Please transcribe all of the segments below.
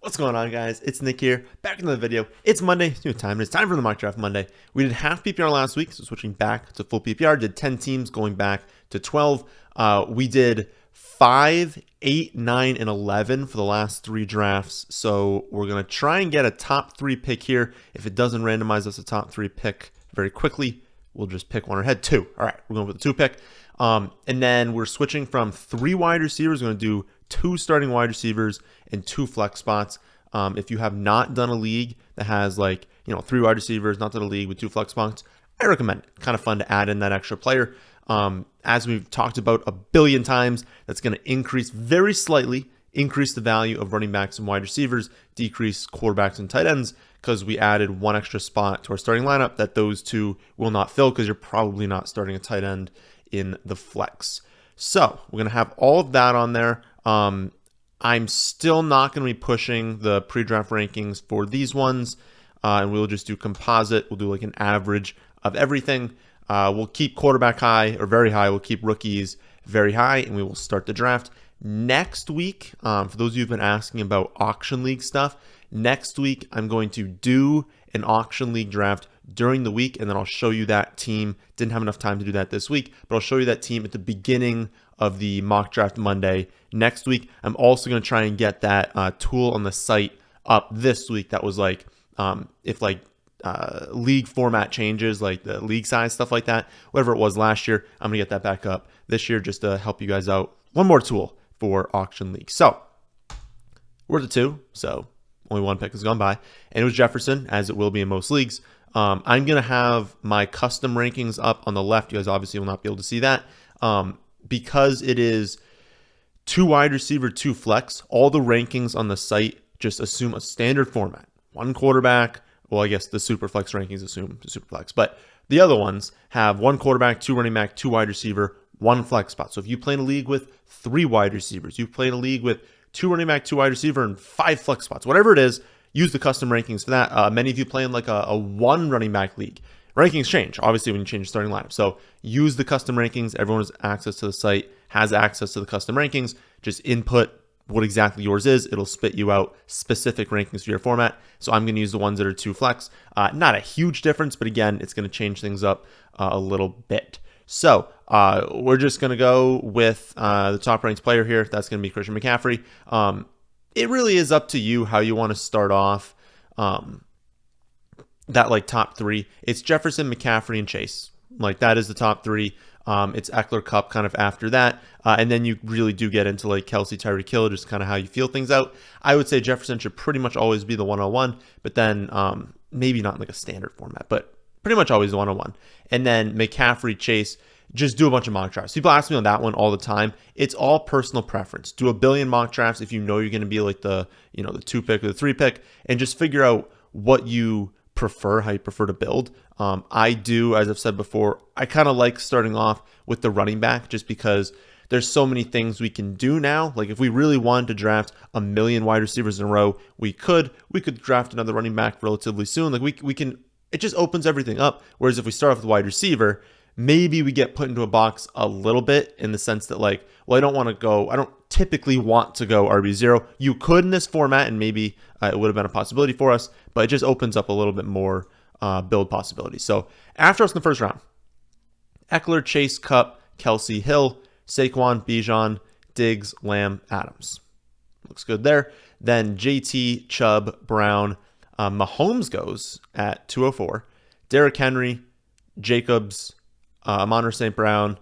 What's going on, guys? It's Nick here, back in the video. It's Monday, it's new time, and it's time for the mock draft Monday. We did half PPR last week, so switching back to full PPR. Did 10 teams, going back to 12. We did 5, 8, 9, and 11 for the last 3 drafts. So we're going to try and get a top 3 pick here. If it doesn't randomize us a top 3 pick very quickly, we'll just pick one or head 2. All right, we're going with the 2 pick. And then we're switching from 3 wide receivers. We're going to do 2 starting wide receivers and 2 flex spots. If you have not done a league that has 3 wide receivers, not done a league with 2 flex spots, I recommend it. Kind of fun to add in that extra player. As we've talked about a billion times, that's going to increase very slightly, increase the value of running backs and wide receivers, decrease quarterbacks and tight ends, because we added 1 extra spot to our starting lineup that those 2 will not fill, because you're probably not starting a tight end in the flex. So we're going to have all of that on there. I'm still not going to be pushing the pre-draft rankings for these ones, and we'll just do composite. We'll do like an average of everything. We'll keep quarterback high or very high. We'll keep rookies very high, and we will start the draft next week. For those of you who've been asking about auction league stuff, next week I'm going to do an auction league draft during the week, and then I'll show you that team. Didn't have enough time to do that this week, but I'll show you that team at the beginning of the mock draft Monday next week. I'm also going to try and get that tool on the site up this week. That was if league format changes, like the league size, stuff like that, whatever it was last year, I'm going to get that back up this year just to help you guys out. One more tool for auction league. So we're at the 2, so only 1 pick has gone by, and it was Jefferson, as it will be in most leagues. I'm going to have my custom rankings up on the left. You guys obviously will not be able to see that. Because it is 2 wide receiver, 2 flex, all the rankings on the site just assume a standard format. 1 quarterback. Well, I guess the super flex rankings assume the super flex, but the other ones have 1 quarterback, 2 running back, 2 wide receiver, 1 flex spot. So if you play in a league with 3 wide receivers, you play in a league with 2 running back, 2 wide receiver, and 5 flex spots, whatever it is, use the custom rankings for that. Many of you play in like a 1 running back league. Rankings change, obviously, when you change your starting lineup. So use the custom rankings. Everyone has access to the site, has access to the custom rankings. Just input what exactly yours is. It'll spit you out specific rankings for your format. So I'm going to use the ones that are 2 flex. Not a huge difference, but again, it's going to change things up a little bit. So we're just going to go with the top ranked player here. That's going to be Christian McCaffrey. It really is up to you how you want to start off that top 3. It's Jefferson, McCaffrey, and Chase. That is the top 3. It's Eckler, Kupp kind of after that. And then you really do get into Kelsey, Tyreek Hill, just kind of how you feel things out. I would say Jefferson should pretty much always be the 101, but then maybe not in a standard format, but pretty much always the 101. And then McCaffrey, Chase, just do a bunch of mock drafts. People ask me on that one all the time. It's all personal preference. Do a billion mock drafts if you know you're going to be the 2 pick or the 3 pick, and just figure out what you prefer, how you prefer to build. I do, as I've said before, I kind of like starting off with the running back just because there's so many things we can do now. If we really wanted to draft a million wide receivers in a row, we could draft another running back relatively soon. We can, it just opens everything up. Whereas if we start off with wide receiver, maybe we get put into a box a little bit in the sense that I don't typically want to go RB0. You could in this format, and maybe it would have been a possibility for us, but it just opens up a little bit more build possibilities. So after us in the first round, Eckler, Chase, Kupp, Kelsey, Hill, Saquon, Bijan, Diggs, Lamb, Adams. Looks good there. Then JT, Chubb, Brown. Mahomes goes at 204. Derrick Henry, Jacobs, Amon St. Brown,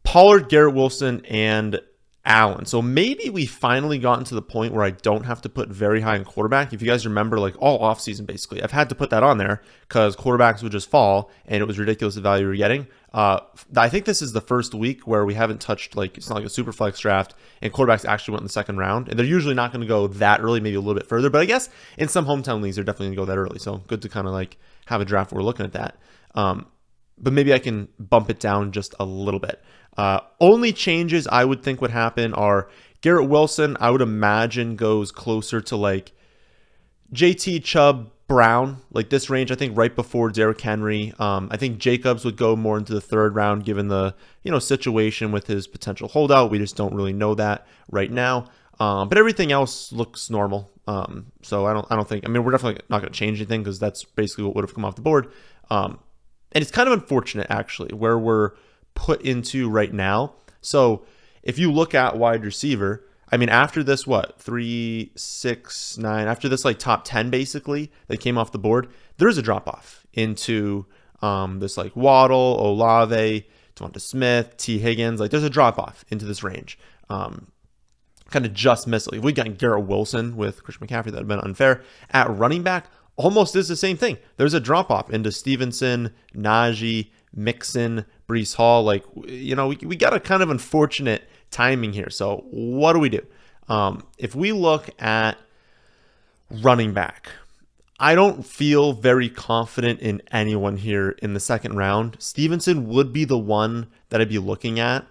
Pollard, Garrett Wilson, and Allen. So maybe we finally gotten to the point where I don't have to put very high in quarterback. If you guys remember, all offseason, basically, I've had to put that on there because quarterbacks would just fall, and it was ridiculous the value we were getting. I think this is the first week where we haven't touched, it's not like a super flex draft, and quarterbacks actually went in the second round. And they're usually not going to go that early, maybe a little bit further. But I guess in some hometown leagues, they're definitely going to go that early. So good to kind of have a draft where we're looking at that. But maybe I can bump it down just a little bit. Only changes I would think would happen are Garrett Wilson, I would imagine, goes closer to JT, Chubb, Brown, this range, I think right before Derrick Henry. I think Jacobs would go more into the 3rd round given the situation with his potential holdout. We just don't really know that right now. But everything else looks normal. So I don't think, I mean, we're definitely not going to change anything because that's basically what would have come off the board. And it's kind of unfortunate actually where we're put into right now. So if you look at wide receiver, I mean, after this, 3, 6, 9, after this like top 10 basically that came off the board, there's a drop off into this like Waddle, Olave, Devonta Smith, T. Higgins. Like there's a drop off into this range. Kind of just missed. If we got Garrett Wilson with Christian McCaffrey, that would have been unfair. At running back, almost is the same thing. There's a drop off into Stevenson, Najee, Mixon, Breece Hall. Like, you know, we got a kind of unfortunate timing here. So what do we do? If we look at running back, I don't feel very confident in anyone here in the second round. Stevenson would be the one that I'd be looking at.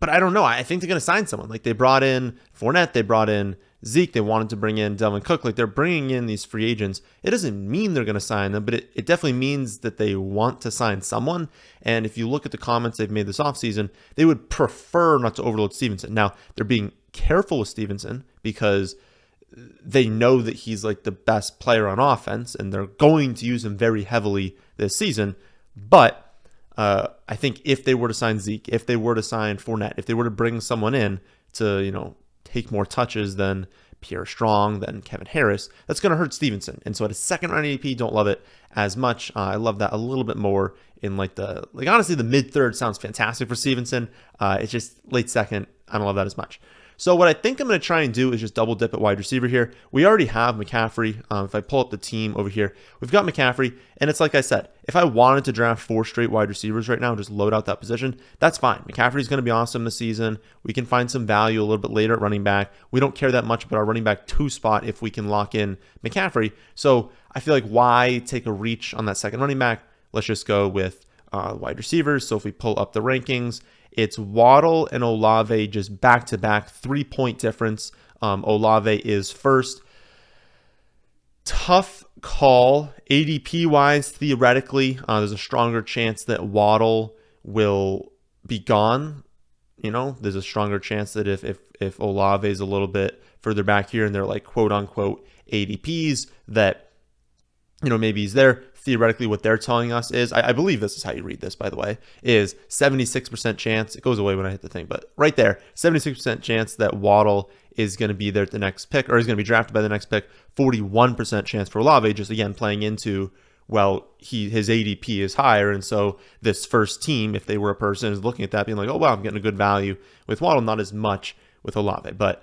But I don't know. I think they're going to sign someone. Like they brought in Fournette, they brought in Zeke, they wanted to bring in Delvin Cook. Like they're bringing in these free agents. It doesn't mean they're going to sign them, but it definitely means that they want to sign someone. And if you look at the comments they've made this offseason, they would prefer not to overload Stevenson. Now, they're being careful with Stevenson because they know that he's like the best player on offense and they're going to use him very heavily this season. But I think if they were to sign Zeke, if they were to sign Fournette, if they were to bring someone in to, you know, take more touches than Pierre Strong, than Kevin Harris, that's going to hurt Stevenson. And so at a second round ADP, don't love it as much. I love that a little bit more in like honestly, the mid third sounds fantastic for Stevenson. It's just late second. I don't love that as much. So what I think I'm going to try and do is just double dip at wide receiver here. We already have McCaffrey. If I pull up the team over here, we've got McCaffrey. And it's like I said, if I wanted to draft 4 straight wide receivers right now and just load out that position, that's fine. McCaffrey's going to be awesome this season. We can find some value a little bit later at running back. We don't care that much about our running back 2 spot if we can lock in McCaffrey. So I feel like why take a reach on that second running back? Let's just go with wide receivers. So if we pull up the rankings, it's Waddle and Olave just back-to-back, 3-point difference. Olave is first. Tough call. ADP-wise, theoretically, there's a stronger chance that Waddle will be gone. You know, there's a stronger chance that if Olave is a little bit further back here and they're like quote-unquote ADPs, that, you know, maybe he's there. Theoretically, what they're telling us is, I believe this is how you read this, by the way, is 76% chance. It goes away when I hit the thing, but right there, 76% chance that Waddle is going to be there at the next pick, or is going to be drafted by the next pick. 41% chance for Olave, just again playing into, well, his ADP is higher, and so this first team, if they were a person, is looking at that being like, oh wow, I'm getting a good value with Waddle, not as much with Olave. But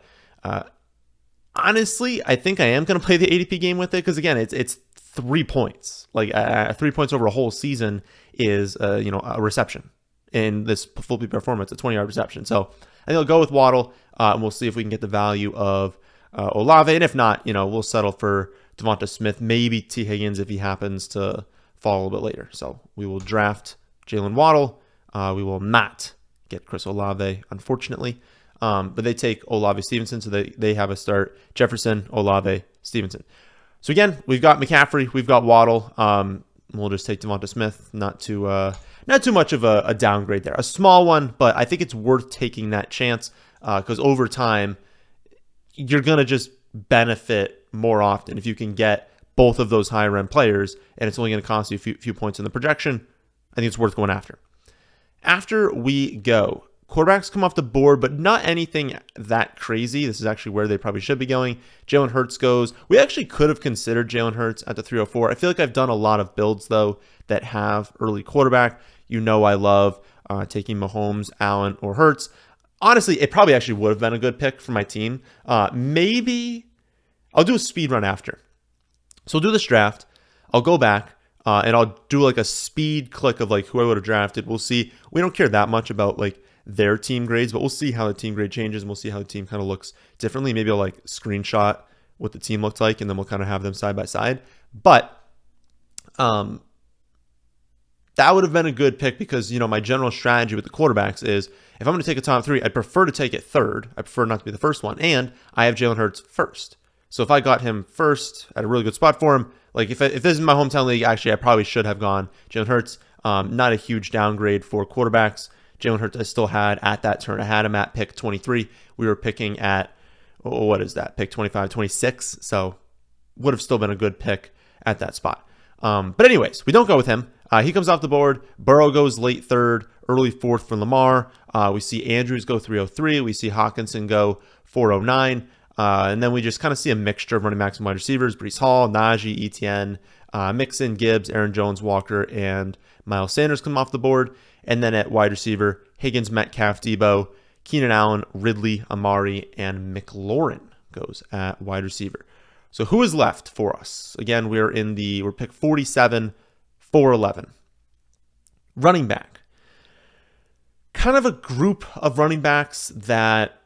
honestly, I think I am going to play the ADP game with it because again, it's 3 points. Like 3 points over a whole season is you know, a reception in this full PPR format. It's a 20-yard reception. So I think I'll go with Waddle, and we'll see if we can get the value of Olave. And if not, you know, we'll settle for Devonta Smith, maybe T. Higgins if he happens to fall a little bit later. So we will draft Jalen Waddle. We will not get Chris Olave, unfortunately. But they take Olave Stevenson, so they have a start. Jefferson, Olave, Stevenson. So again, we've got McCaffrey, we've got Waddle. We'll just take Devonta Smith. Not too much of a downgrade there. A small one, but I think it's worth taking that chance because over time, you're going to just benefit more often if you can get both of those higher end players, and it's only going to cost you a few points in the projection. I think it's worth going after. After we go, quarterbacks come off the board, but not anything that crazy. This is actually where they probably should be going. Jalen Hurts goes. We actually could have considered Jalen Hurts at the 304. I feel like I've done a lot of builds, though, that have early quarterback. You know I love taking Mahomes, Allen, or Hurts. Honestly, it probably actually would have been a good pick for my team. Maybe I'll do a speed run after. So I'll do this draft. I'll go back. And I'll do like a speed click of like who I would have drafted. We'll see. We don't care that much about like their team grades, but we'll see how the team grade changes and we'll see how the team kind of looks differently. Maybe I'll like screenshot what the team looked like and then we'll kind of have them side by side. But that would have been a good pick because, you know, my general strategy with the quarterbacks is if I'm going to take a top 3, I'd prefer to take it third. I prefer not to be the first one. And I have Jalen Hurts first. So if I got him first at a really good spot for him, like if this is my hometown league, actually I probably should have gone Jalen Hurts. Not a huge downgrade for quarterbacks. Jalen Hurts I still had at that turn. I had him at pick 23. We were picking at what is that? Pick 25, 26. So would have still been a good pick at that spot. But anyways, we don't go with him. He comes off the board. Burrow goes late third, early fourth for Lamar. We see Andrews go 303. We see Hawkinson go 409. And then we just kind of see a mixture of running backs and wide receivers. Breece Hall, Najee, Etienne, Mixon, Gibbs, Aaron Jones, Walker, and Miles Sanders come off the board. And then at wide receiver, Higgins, Metcalf, Debo, Keenan Allen, Ridley, Amari, and McLaurin goes at wide receiver. So who is left for us? Again, we're pick 47, 411. Running back. Kind of a group of running backs that,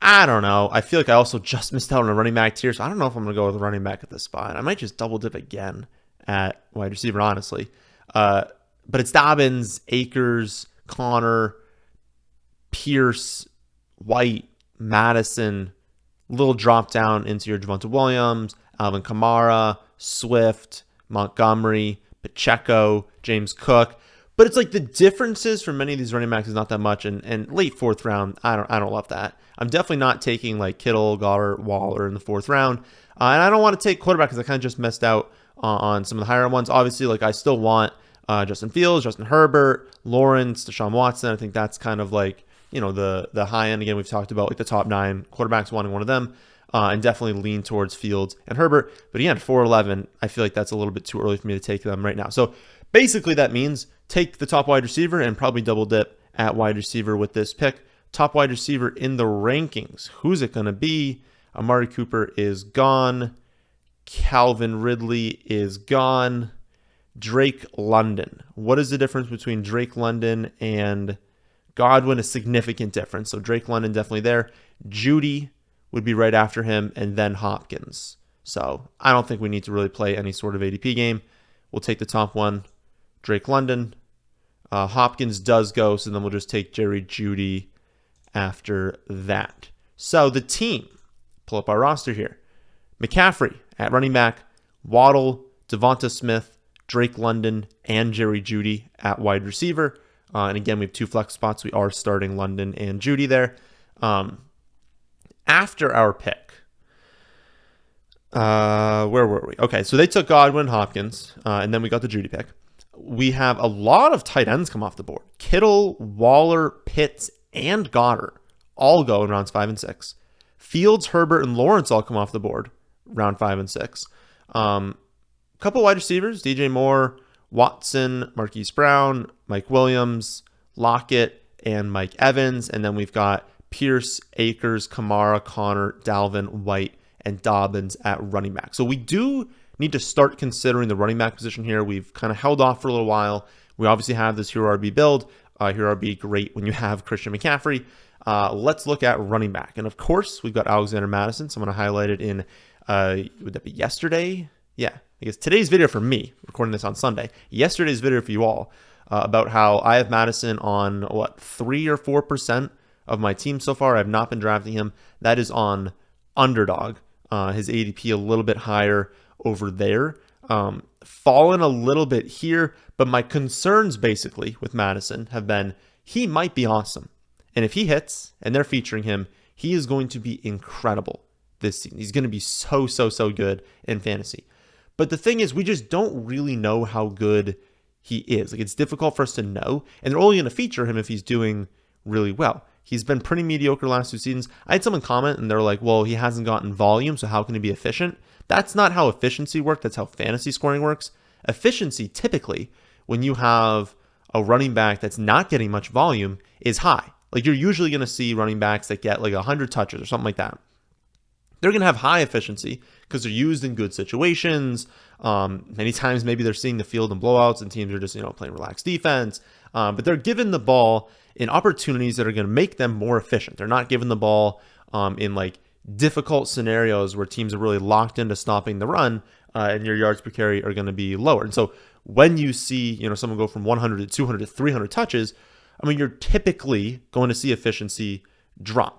I don't know. I feel like I also just missed out on a running back tier, so I don't know if I'm going to go with a running back at this spot. I might just double dip again at wide receiver, honestly. But it's Dobbins, Akers, Connor, Pierce, White, Madison, little drop down into your Javonte Williams, Alvin Kamara, Swift, Montgomery, Pacheco, James Cook. But it's like the differences for many of these running backs is not that much. And late fourth round, I don't love that. I'm definitely not taking like Kittle, Goddard, Waller in the fourth round. And I don't want to take quarterback because I kind of just missed out on some of the higher ones. Obviously, like I still want Justin Fields, Justin Herbert, Lawrence, Deshaun Watson. I think that's kind of like, the high end. Again, we've talked about like the top 9 quarterbacks, wanting one of them, and definitely lean towards Fields and Herbert. But again, 411, I feel like that's a little bit too early for me to take them right now. So basically that means take the top wide receiver and probably double dip at wide receiver with this pick. Top wide receiver in the rankings. Who's it going to be? Amari Cooper is gone. Calvin Ridley is gone. Drake London. What is the difference between Drake London and Godwin? A significant difference. So Drake London definitely there. Judy would be right after him, and then Hopkins. So I don't think we need to really play any sort of ADP game. We'll take the top one, Drake London. Hopkins does go, so then we'll just take Jerry Judy after that. So the team, pull up our roster here. McCaffrey at running back, Waddle, Devonta Smith, Drake London, and Jerry Judy at wide receiver. And again, we have 2 flex spots. We are starting London and Judy there. After our pick, where were we? Okay, so they took Godwin, Hopkins, and then we got the Judy pick. We have a lot of tight ends come off the board. Kittle, Waller, Pitts, and Goddard all go in rounds 5 and 6. Fields, Herbert, and Lawrence all come off the board round 5 and 6. Couple wide receivers, DJ Moore, Watson, Marquise Brown, Mike Williams, Lockett, and Mike Evans. And then we've got Pierce, Akers, Kamara, Connor, Dalvin, White, and Dobbins at running back. So we do need to start considering the running back position here. We've kind of held off for a little while. We obviously have this Hero RB build. Hero RB, great when you have Christian McCaffrey. Let's look at running back. And of course, we've got Alexander Madison. Someone I highlighted in, would that be yesterday? Yeah, I guess today's video for me, recording this on Sunday. Yesterday's video for you all about how I have Madison on, 3 or 4% of my team so far. I have not been drafting him. That is on Underdog. His ADP a little bit higher over there. Fallen a little bit here, but my concerns basically with Madison have been he might be awesome. And if he hits and they're featuring him, he is going to be incredible this season. He's going to be so good in fantasy. But the thing is, we just don't really know how good he is. Like, it's difficult for us to know. And they're only going to feature him if he's doing really well. He's been pretty mediocre the last 2 seasons. I had someone comment and they're like, well, he hasn't gotten volume, so how can he be efficient? That's not how efficiency works. That's how fantasy scoring works. Efficiency, typically, when you have a running back that's not getting much volume, is high. Like, you're usually going to see running backs that get like 100 touches or something like that. They're going to have high efficiency because they're used in good situations. Many times, maybe they're seeing the field in blowouts and teams are just, playing relaxed defense. But they're given the ball in opportunities that are going to make them more efficient. They're not given the ball in like difficult scenarios where teams are really locked into stopping the run and your yards per carry are going to be lower. And so when you see, someone go from 100 to 200 to 300 touches, you're typically going to see efficiency drop.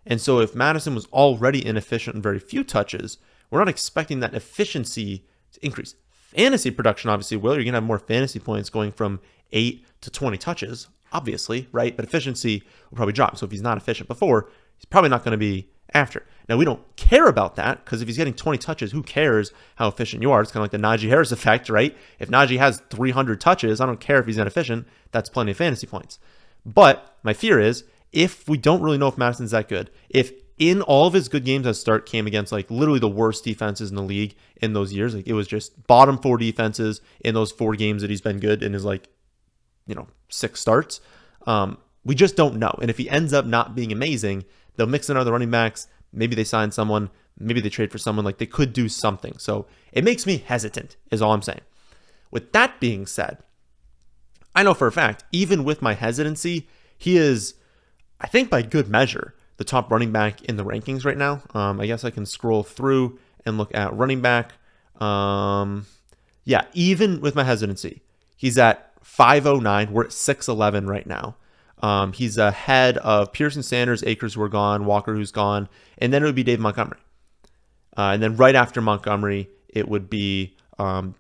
And so if Madison was already inefficient in very few touches, we're not expecting that efficiency to increase. Fantasy production obviously will. You're going to have more fantasy points going from 8 to 20 touches, obviously, right? But efficiency will probably drop. So if he's not efficient before, he's probably not going to be after. Now, we don't care about that because if he's getting 20 touches, who cares how efficient you are? It's kind of like the Najee Harris effect, right? If Najee has 300 touches, I don't care if he's inefficient. That's plenty of fantasy points. But my fear is if we don't really know if Madison's that good, if in all of his good games at start came against like literally the worst defenses in the league in those years, like it was just bottom 4 defenses in those 4 games that he's been good in his 6 starts. We just don't know. And if he ends up not being amazing, they'll mix in other running backs. Maybe they sign someone. Maybe they trade for someone. Like they could do something. So it makes me hesitant is all I'm saying. With that being said, I know for a fact, even with my hesitancy, he is, I think by good measure, the top running back in the rankings right now. I guess I can scroll through and look at running back. Yeah, even with my hesitancy, he's at 509. We're at 611 right now. He's ahead of Pearson, Sanders, Akers, who are gone, Walker, who's gone, and then it would be Dave Montgomery. And then right after Montgomery, it would be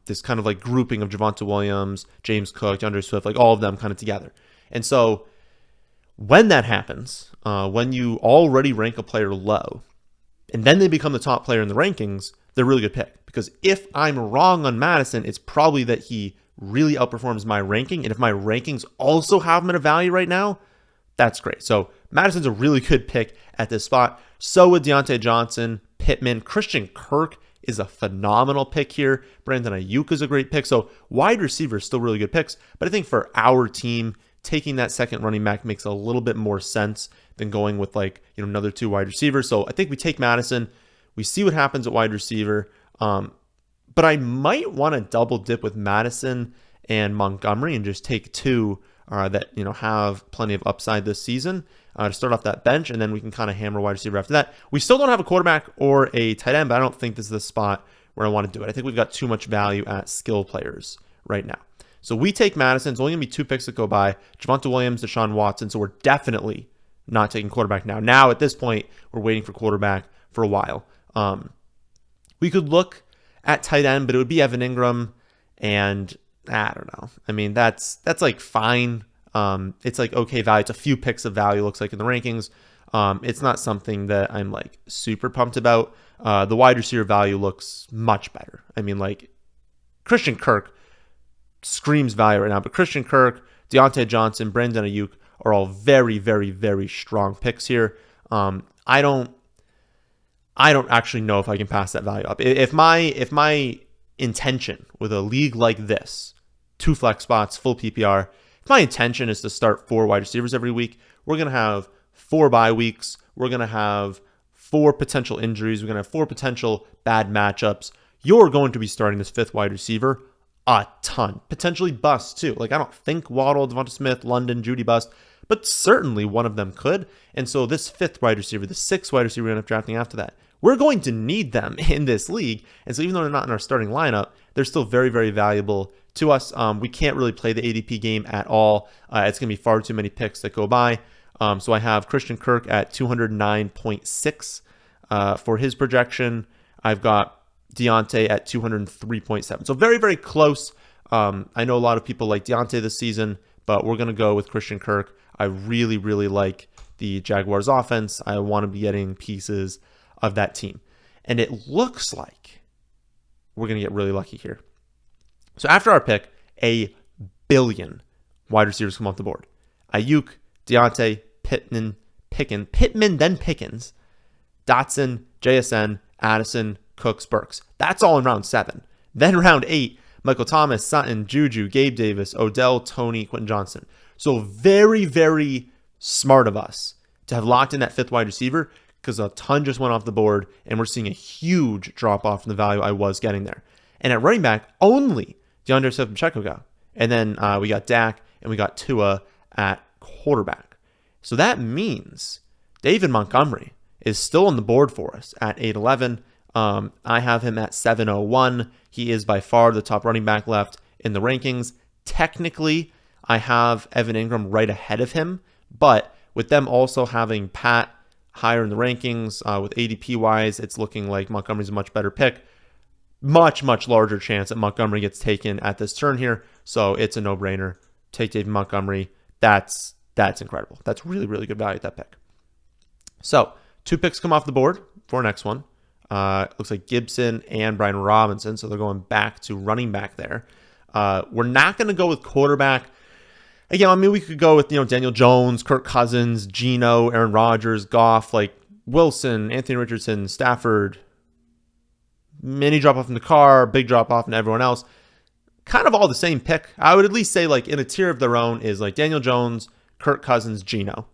this kind of like grouping of Javonte Williams, James Cook, DeAndre Swift, like all of them kind of together. And so when that happens, when you already rank a player low, and then they become the top player in the rankings, they're a really good pick. Because if I'm wrong on Madison, it's probably that he really outperforms my ranking. And if my rankings also have him at a value right now, that's great. So Madison's a really good pick at this spot. So would Deontay Johnson, Pittman, Christian Kirk is a phenomenal pick here. Brandon Ayuk is a great pick. So wide receivers still really good picks. But I think for our team, taking that second running back makes a little bit more sense than going with another 2 wide receivers. So I think we take Madison. We see what happens at wide receiver. But I might want to double dip with Madison and Montgomery and just take 2 that have plenty of upside this season to start off that bench, and then we can kind of hammer wide receiver after that. We still don't have a quarterback or a tight end, but I don't think this is the spot where I want to do it. I think we've got too much value at skill players right now. So we take Madison. It's only going to be 2 picks that go by. Javonte Williams, Deshaun Watson. So we're definitely not taking quarterback now. Now, at this point, we're waiting for quarterback for a while. We could look at tight end, but it would be Evan Ingram, and I don't know. I mean, that's like fine. It's like okay value. It's a few picks of value, looks like in the rankings. It's not something that I'm like super pumped about. The wide receiver value looks much better. I mean, like Christian Kirk screams value right now, but Christian Kirk, Deontay Johnson, Brandon Ayuk are all very, very, very strong picks here. I don't actually know if I can pass that value up. If my intention with a league like this, 2 flex spots, full PPR, if my intention is to start 4 wide receivers every week, we're going to have 4 bye weeks. We're going to have 4 potential injuries. We're going to have 4 potential bad matchups. You're going to be starting this 5th wide receiver a ton. Potentially bust too. Like I don't think Waddle, Devonta Smith, London, Judy bust, but certainly one of them could. And so this 5th wide receiver, the 6th wide receiver we end up drafting after that, we're going to need them in this league. And so even though they're not in our starting lineup, they're still very, very valuable to us. We can't really play the ADP game at all. It's going to be far too many picks that go by. So I have Christian Kirk at 209.6 for his projection. I've got Deontay at 203.7. So very, very close. I know a lot of people like Deontay this season, but we're going to go with Christian Kirk. I really, really like the Jaguars offense. I want to be getting pieces of that team. And it looks like we're going to get really lucky here. So after our pick, 1 billion wide receivers come off the board. Ayuk, Deontay, Pittman, then Pickens, Dotson, JSN, Addison, Cooks, Burks. That's all in round 7. Then round 8, Michael Thomas, Sutton, Juju, Gabe Davis, Odell, Tony, Quentin Johnson. So very, very smart of us to have locked in that 5th wide receiver because a ton just went off the board and we're seeing a huge drop off in the value I was getting there. And at running back, only DeAndre Swift and Pacheco go. And then we got Dak and we got Tua at quarterback. So that means David Montgomery is still on the board for us at 811. I have him at 701. He is by far the top running back left in the rankings. Technically, I have Evan Ingram right ahead of him, but with them also having Pat higher in the rankings, with ADP wise, it's looking like Montgomery's a much better pick. Much, much larger chance that Montgomery gets taken at this turn here. So it's a no-brainer. Take David Montgomery. That's incredible. That's really, really good value at that pick. So 2 picks come off the board for our next one. Looks like Gibson and Brian Robinson, so they're going back to running back there. We're not going to go with quarterback. Again, I mean, we could go with, Daniel Jones, Kirk Cousins, Geno, Aaron Rodgers, Goff, like Wilson, Anthony Richardson, Stafford. Mini drop off in the car, big drop off in everyone else. Kind of all the same pick. I would at least say, like, in a tier of their own is like Daniel Jones, Kirk Cousins, Geno.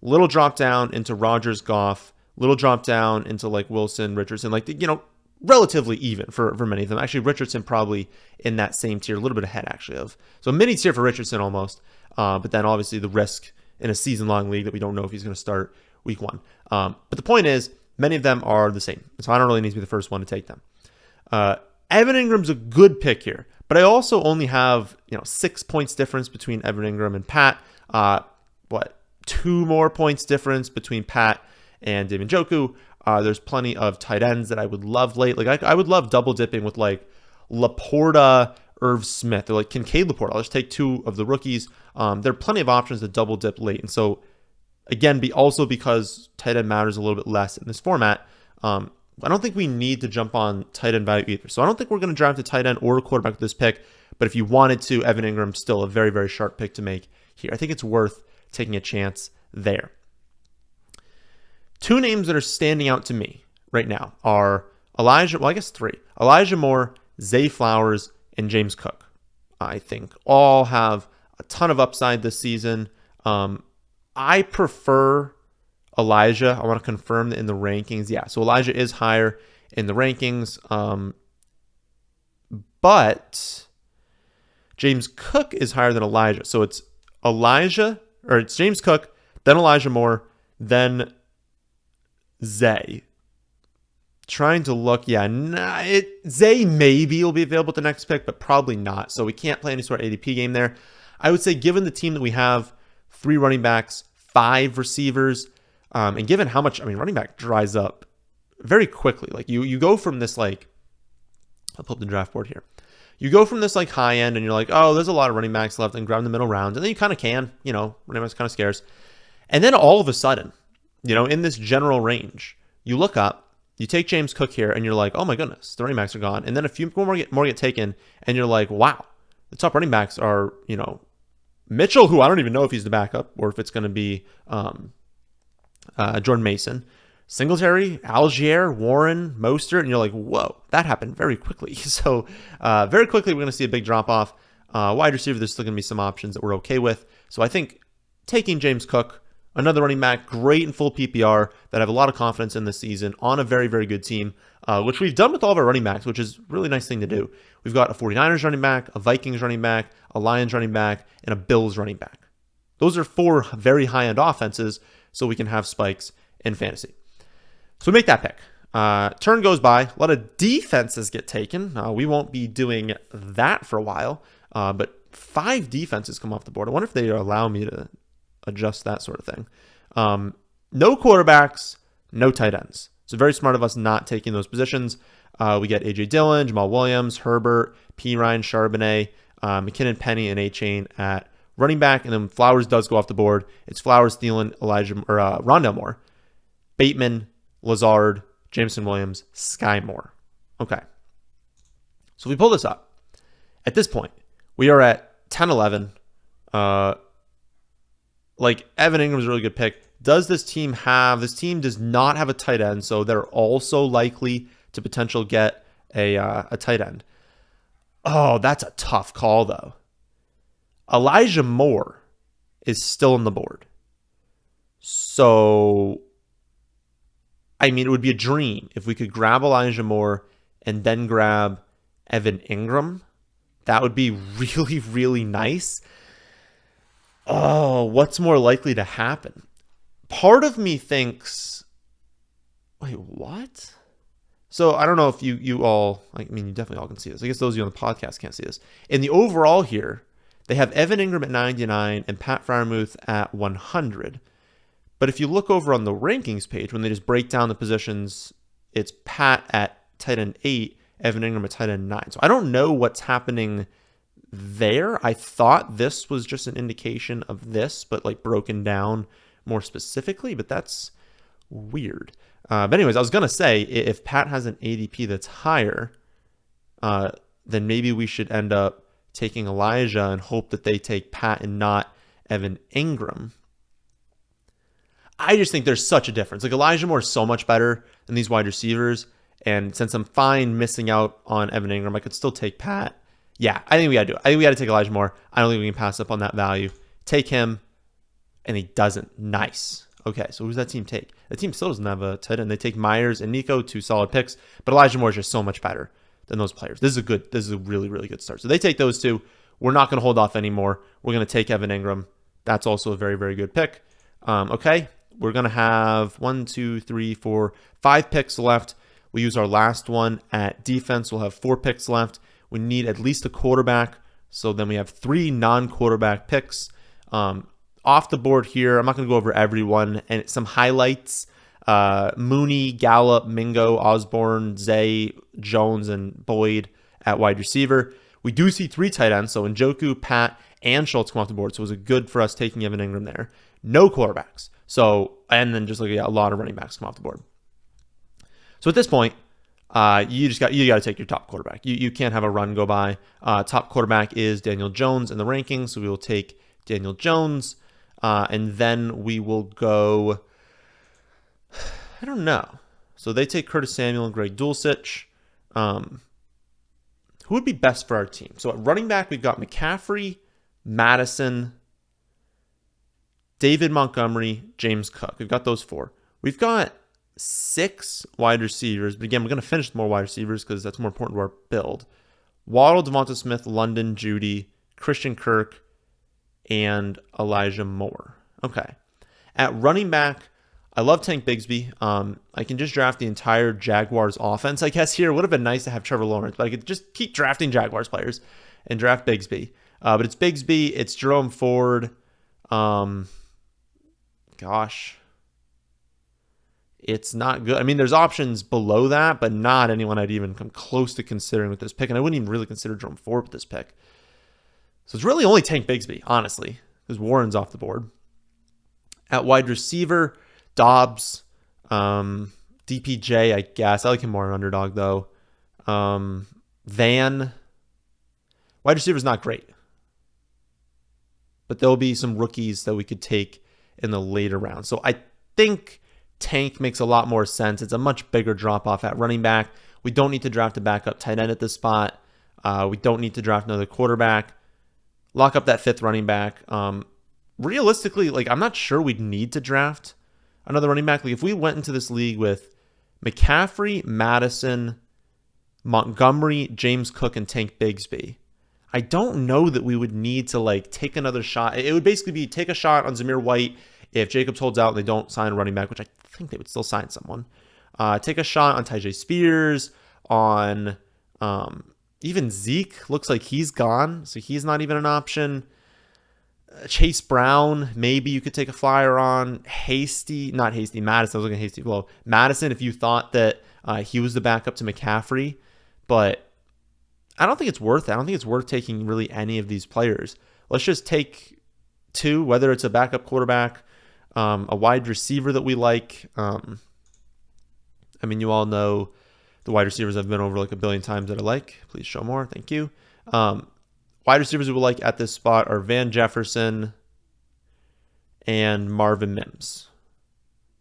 Little drop down into Rodgers, Goff. Little drop down into like Wilson, Richardson. Like, relatively even for many of them. Actually, Richardson probably in that same tier, a little bit ahead actually of. So a mini tier for Richardson almost. But then obviously the risk in a season-long league that we don't know if he's going to start week 1. But the point is, many of them are the same. So I don't really need to be the first one to take them. Evan Ingram's a good pick here. But I also only have 6 points difference between Evan Ingram and Pat. 2 more points difference between Pat and David Njoku. There's plenty of tight ends that I would love late. Like I would love double dipping with like Laporta, Irv Smith, or like Kincaid Laporta. I'll just take 2 of the rookies. There are plenty of options to double dip late. And so again, also because tight end matters a little bit less in this format, I don't think we need to jump on tight end value either. So I don't think we're going to draft a tight end or a quarterback with this pick. But if you wanted to, Evan Ingram still a very, very sharp pick to make here. I think it's worth taking a chance there. 2 names that are standing out to me right now are 3. Elijah Moore, Zay Flowers, and James Cook. I think all have a ton of upside this season. I prefer Elijah. I want to confirm that in the rankings. Yeah, so Elijah is higher in the rankings. But James Cook is higher than Elijah. So it's James Cook, then Elijah Moore, then Zay. Trying to look, Zay maybe will be available at the next pick, but probably not. So we can't play any sort of ADP game there. I would say given the team that we have, 3 running backs, 5 receivers, and given how much, running back dries up very quickly. Like you go from this I'll pull up the draft board here. You go from this high end and you're like, oh, there's a lot of running backs left and grab the middle rounds. And then you kind of running backs kind of scarce. And then all of a sudden, in this general range, you look up, you take James Cook here and you're like, oh my goodness, the running backs are gone. And then a few more get taken and you're like, wow, the top running backs are, Mitchell, who I don't even know if he's the backup or if it's going to be Jordan Mason, Singletary, Algier, Warren, Mostert, and you're like, whoa, that happened very quickly. So very quickly, we're going to see a big drop-off. Wide receiver, there's still going to be some options that we're okay with. So I think taking James Cook, another running back, great in full PPR, that have a lot of confidence in this season on a very, very good team, which we've done with all of our running backs, which is a really nice thing to do. We've got a 49ers running back, a Vikings running back, a Lions running back, and a Bills running back. Those are 4 very high-end offenses, so we can have spikes in fantasy. So we make that pick. Turn goes by. A lot of defenses get taken. We won't be doing that for a while, but 5 defenses come off the board. I wonder if they allow me to adjust that sort of thing. No quarterbacks, no tight ends. So very smart of us not taking those positions. We get A.J. Dillon, Jamal Williams, Herbert, P. Ryan, Charbonnet, McKinnon, Penny, and A-Chain at running back. And then Flowers does go off the board. It's Flowers, Thielen, Rondale Moore, Bateman, Lazard, Jameson Williams, Sky Moore. Okay. So if we pull this up. At this point, we are at 10-11. Evan Ingram's a really good pick. This team does not have a tight end, so they're also likely to potentially get a tight end. Oh, that's a tough call, though. Elijah Moore is still on the board. So, it would be a dream if we could grab Elijah Moore and then grab Evan Ingram. That would be really, really nice. Oh, what's more likely to happen? Part of me thinks, wait, what? So I don't know if you all, you definitely all can see this. I guess those of you on the podcast can't see this. In the overall here, they have Evan Ingram at 99 and Pat Freiermuth at 100. But if you look over on the rankings page, when they just break down the positions, it's Pat at tight end 8, Evan Ingram at tight end 9. So I don't know what's happening there. I thought this was just an indication of this, but broken down more specifically. But that's Weird. But anyways, I was going to say, if Pat has an ADP that's higher, then maybe we should end up taking Elijah and hope that they take Pat and not Evan Ingram. I just think there's such a difference. Like, Elijah Moore is so much better than these wide receivers. And since I'm fine missing out on Evan Ingram, I could still take Pat. Yeah, I think we got to do it. I think we got to take Elijah Moore. I don't think we can pass up on that value. Take him, and he doesn't. Nice. Okay, so who's that team take? The team still doesn't have a tight end. They take Myers and Nico, 2 solid picks. But Elijah Moore is just so much better than those players. This is a really, really good start. So they take those 2. We're not going to hold off anymore. We're going to take Evan Ingram. That's also a very, very good pick. Okay. We're going to have 5 picks left. We use our last one at defense. We'll have 4 picks left. We need at least a quarterback. So then we have 3 non-quarterback picks. Off the board here, I'm not going to go over everyone. And some highlights. Mooney, Gallup, Mingo, Osborne, Zay, Jones, and Boyd at wide receiver. We do see 3 tight ends. So Njoku, Pat, and Schultz come off the board. So it was good for us taking Evan Ingram there. No quarterbacks. So, and then just a lot of running backs come off the board. So at this point, you got to take your top quarterback. You can't have a run go by. Top quarterback is Daniel Jones in the rankings, so we will take Daniel Jones, and then we will go. I don't know. So they take Curtis Samuel and Greg Dulcich. Who would be best for our team? So at running back, we've got McCaffrey, Madison, David Montgomery, James Cook. We've got those 4. We've got 6 wide receivers. But again, we're going to finish with more wide receivers because that's more important to our build. Waddle, Devonta Smith, London, Judy, Christian Kirk, and Elijah Moore. Okay. At running back, I love Tank Bigsby. I can just draft the entire Jaguars offense, I guess, here. It would have been nice to have Trevor Lawrence, but I could just keep drafting Jaguars players and draft Bigsby. But it's Bigsby. It's Jerome Ford. It's not good. I mean, there's options below that, but not anyone I'd even come close to considering with this pick. And I wouldn't even really consider Jerome Ford with this pick. So it's really only Tank Bigsby, honestly, because Warren's off the board. At wide receiver, Dobbs, DPJ, I guess. I like him more on Underdog, though. Van. Wide receiver's not great. But there'll be some rookies that we could take in the later rounds. So I think Tank makes a lot more sense. It's a much bigger drop-off at running back. We don't need to draft a backup tight end at this spot. We don't need to draft another quarterback. Lock up that 5th running back. Realistically, I'm not sure we'd need to draft another running back. If we went into this league with McCaffrey, Madison, Montgomery, James Cook, and Tank Bigsby, I don't know that we would need to take another shot. It would basically be take a shot on Zamir White if Jacobs holds out and they don't sign a running back, which I think they would still sign someone. Take a shot on Tyjae Spears, on even Zeke. Looks like he's gone, so he's not even an option. Chase Brown, maybe you could take a flyer on. Madison. I was looking at Hasty below. Madison, if you thought that he was the backup to McCaffrey, but I don't think it's worth it. I don't think it's worth taking really any of these players. Let's just take 2, whether it's a backup quarterback, a wide receiver that we like. You all know the wide receivers I've been over a billion times that I like. Please show more. Thank you. Wide receivers we would like at this spot are Van Jefferson and Marvin Mims.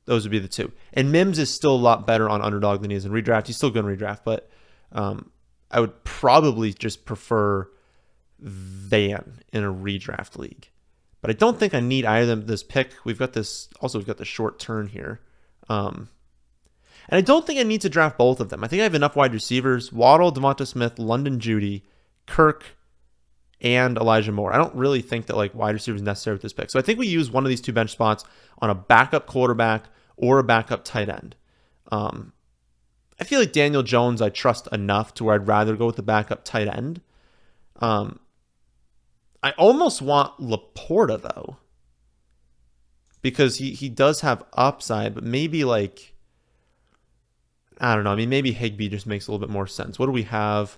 Those would be the 2. And Mims is still a lot better on Underdog than he is in redraft. He's still good in redraft, but I would probably just prefer Van in a redraft league. But I don't think I need either of them this pick. We've got the short turn here. And I don't think I need to draft both of them. I think I have enough wide receivers. Waddle, Devonta Smith, London Judy, Kirk, and Elijah Moore. I don't really think that wide receiver is necessary with this pick. So I think we use one of these 2 bench spots on a backup quarterback or a backup tight end. I feel like Daniel Jones I trust enough to where I'd rather go with the backup tight end. I almost want Laporta, though, because he does have upside, but maybe I don't know. Maybe Higbee just makes a little bit more sense. What do we have?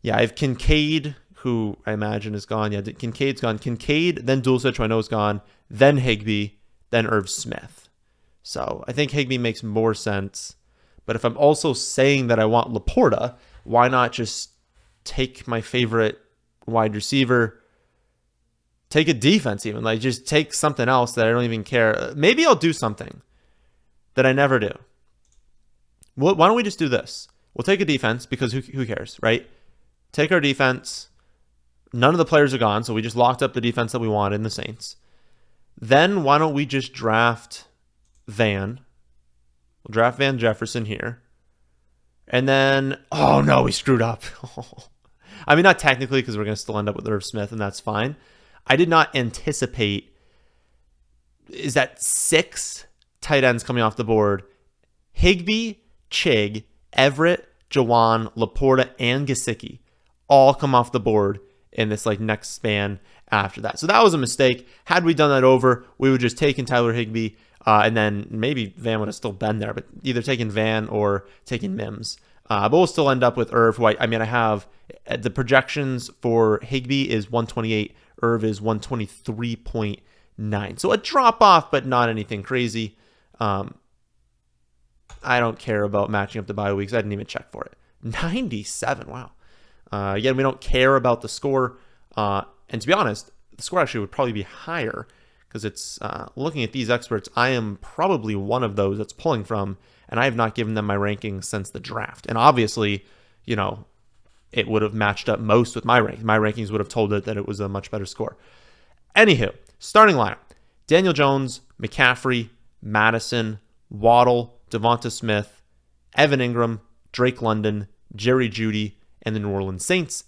Yeah, I have Kincaid, who I imagine is gone. Yeah, Kincaid's gone. Kincaid, then Dulcich, who I know is gone, then Higbee, then Irv Smith. So I think Higbee makes more sense. But if I'm also saying that I want Laporta, why not just take my favorite wide receiver, take a defense even, like just take something else that I don't even care. Maybe I'll do something that I never do. Why don't we just do this? We'll take a defense because who cares, right? Take our defense. None of the players are gone, so we just locked up the defense that we wanted in the Saints. Then why don't we just draft Van? We'll draft Van Jefferson here. And then, oh no, we screwed up. I mean, not technically because we're going to still end up with Irv Smith, and that's fine. I did not anticipate, is that 6 tight ends coming off the board? Higbee, Chig, Everett, Jawan, Laporta, and Gesicki all come off the board in this like next span after that. So that was a mistake. Had we done that over, we would just taken Tyler Higbee, and then maybe Van would have still been there, but either taking Van or taking Mims. But we'll still end up with Irv, who I have the projections for Higbee is 128, Irv is 123.9. So a drop off, but not anything crazy. I don't care about matching up the bye weeks. I didn't even check for it. 97, wow. Again, we don't care about the score. And to be honest, the score actually would probably be higher because it's looking at these experts, I am probably one of those that's pulling from, and I have not given them my rankings since the draft. And obviously, you know, it would have matched up most with my rank. My rankings would have told it that it was a much better score. Anywho, starting lineup: Daniel Jones, McCaffrey, Madison, Waddle, Devonta Smith, Evan Ingram, Drake London, Jerry Jeudy, and the New Orleans Saints.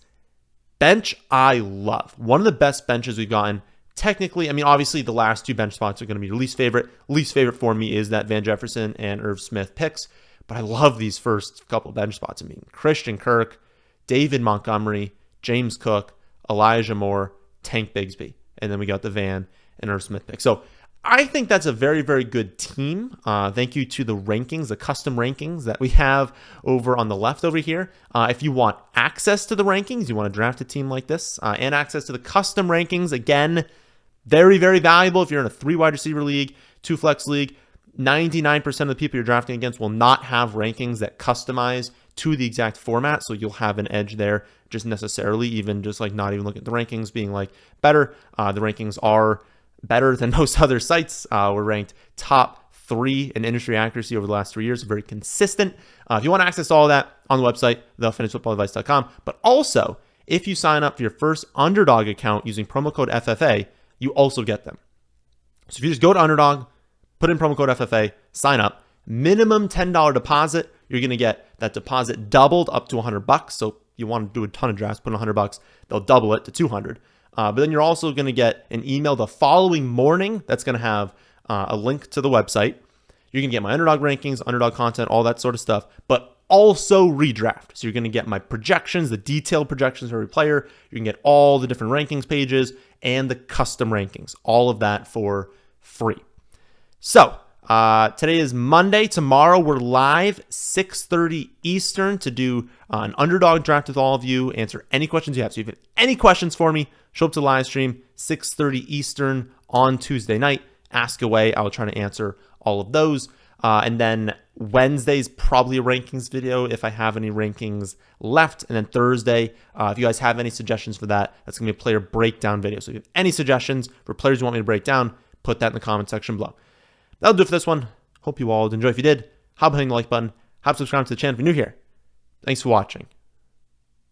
Bench, I love. One of the best benches we've gotten. Technically, I mean, obviously the last 2 bench spots are going to be your least favorite. Least favorite for me is that Van Jefferson and Irv Smith picks, but I love these first couple bench spots. I mean, Christian Kirk, David Montgomery, James Cook, Elijah Moore, Tank Bigsby, and then we got the Van and Irv Smith pick. So I think that's a very, very good team. Thank you to the rankings, the custom rankings that we have over on the left over here. If you want access to the rankings, you want to draft a team like this, and access to the custom rankings, again, very, very valuable if you're in a 3 wide receiver league, 2 flex league. 99% of the people you're drafting against will not have rankings that customize to the exact format, so you'll have an edge there just necessarily, even just like not even looking at the rankings, being like better. The rankings are better than most other sites. We're ranked top 3 in industry accuracy over the last 3 years, very consistent. If you want access to all that on the website, thefantasyfootballadvice.com, but also if you sign up for your first Underdog account using promo code FFA, you also get them. So if you just go to Underdog, put in promo code FFA, sign up, minimum $10 deposit, you're going to get that deposit doubled up to $100. So you want to do a ton of drafts, put in $100, they'll double it to $200. But then you're also going to get an email the following morning that's going to have a link to the website. You're going to get my Underdog rankings, Underdog content, all that sort of stuff, but also redraft. So you're going to get my projections, the detailed projections for every player. You can get all the different rankings pages and the custom rankings, all of that for free. So today is Monday. Tomorrow we're live 6:30 Eastern to do an Underdog draft with all of you, answer any questions you have. So if you have any questions for me, show up to the live stream 6:30 Eastern on Tuesday night. Ask away. I will try to answer all of those. And then Wednesday's probably a rankings video if I have any rankings left. And then Thursday, if you guys have any suggestions for that, that's going to be a player breakdown video. So if you have any suggestions for players you want me to break down, put that in the comment section below. That'll do it for this one. Hope you all enjoy. If you did, hop hitting the like button. Hop subscribe to the channel if you're new here. Thanks for watching.